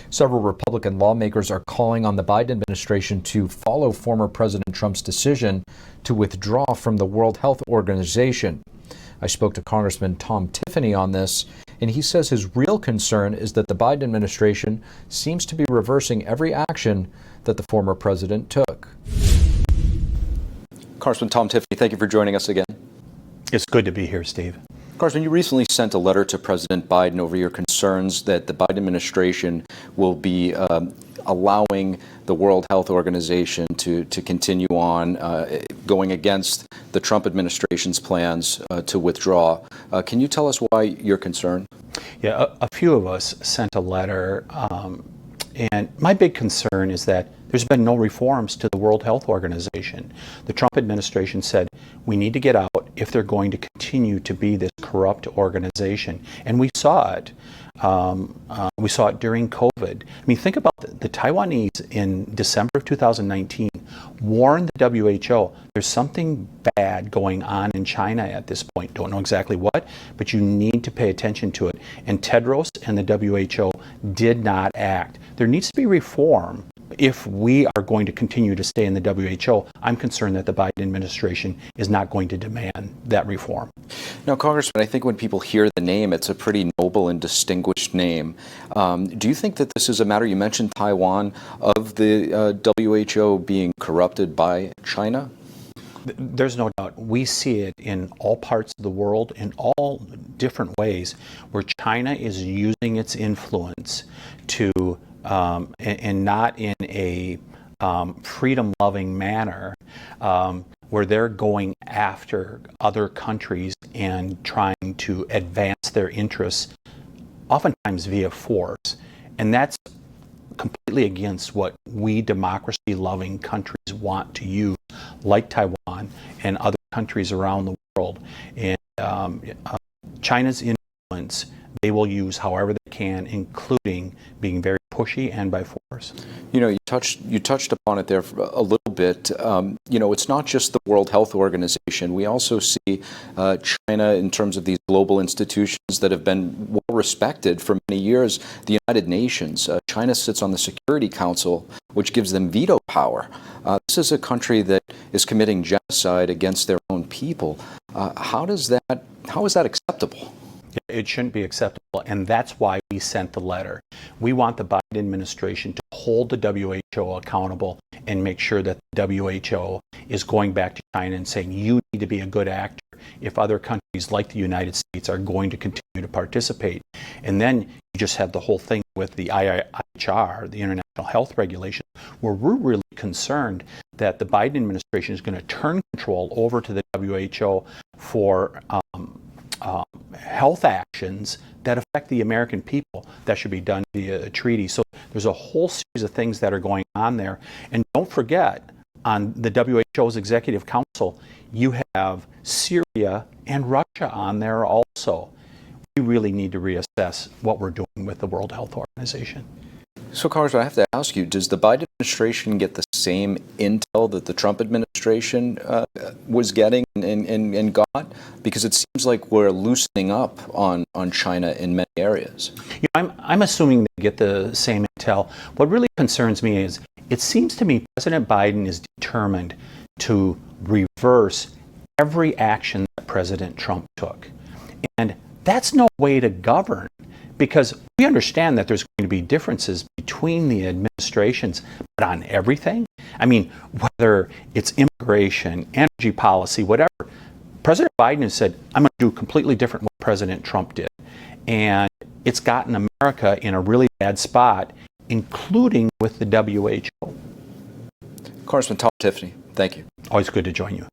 Several Republican lawmakers are calling on the Biden administration to follow former President Trump's decision to withdraw from the World Health Organization. I spoke to Congressman Tom Tiffany on this, and he says his real concern is that the Biden administration seems to be reversing every action that the former president took. Congressman Tom Tiffany, thank you for joining us again. It's good to be here, Steve. Congressman, you recently sent a letter to President Biden over your concerns that the Biden administration will be allowing the World Health Organization to continue on going against the Trump administration's plans to withdraw. Can you tell us why you're concerned? Yeah, a few of us sent a letter, and my big concern is that there's been no reforms to the World Health Organization. The Trump administration said we need to get out if they're going to continue to be this corrupt organization. And we saw it. We saw it during COVID. I mean, think about the Taiwanese in December of 2019 warned the WHO there's something bad going on in China at this point. Don't know exactly what, but you need to pay attention to it. And Tedros and the WHO did not act. There needs to be reform. If we are going to continue to stay in the WHO, I'm concerned that the Biden administration is not going to demand that reform. Now, Congressman, I think when people hear the name, it's a pretty noble and distinguished name. Do you think that this is a matter, you mentioned Taiwan, of the WHO being corrupted by China? There's no doubt. We see it in all parts of the world in all different ways where China is using its influence to and not in a freedom-loving manner, where they're going after other countries and trying to advance their interests, oftentimes via force. And that's completely against what we democracy-loving countries want to use, like Taiwan and other countries around the world. And China's influence, they will use however they can, including being very pushy and by force. You know, you touched upon it there for a little bit. You know, it's not just the World Health Organization. We also see China in terms of these global institutions that have been well respected for many years. The United Nations. China sits on the Security Council, which gives them veto power. This is a country that is committing genocide against their own people. How is that acceptable? It shouldn't be acceptable, and that's why we sent the letter. We want the Biden administration to hold the WHO accountable and make sure that the WHO is going back to China and saying, you need to be a good actor if other countries like the United States are going to continue to participate. And then you just have the whole thing with the IHR, the International Health Regulations, where we're really concerned that the Biden administration is going to turn control over to the WHO for health actions that affect the American people that should be done via a treaty. So there's a whole series of things that are going on there. And don't forget, on the WHO's Executive Council, you have Syria and Russia on there also. We really need to reassess what we're doing with the World Health Organization. So, Congressman, I have to ask you, does the Biden administration get the same intel that the Trump administration was getting and got? Because it seems like we're loosening up on China in many areas. You know, I'm assuming they get the same intel. What really concerns me is it seems to me President Biden is determined to reverse every action that President Trump took. And that's no way to govern, because we understand that there's going to be differences between the administrations, but on everything, I mean, whether it's immigration, energy policy, whatever, President Biden has said, I'm going to do completely different what President Trump did. And it's gotten America in a really bad spot, including with the WHO. Congressman Tom Tiffany, thank you. Always good to join you.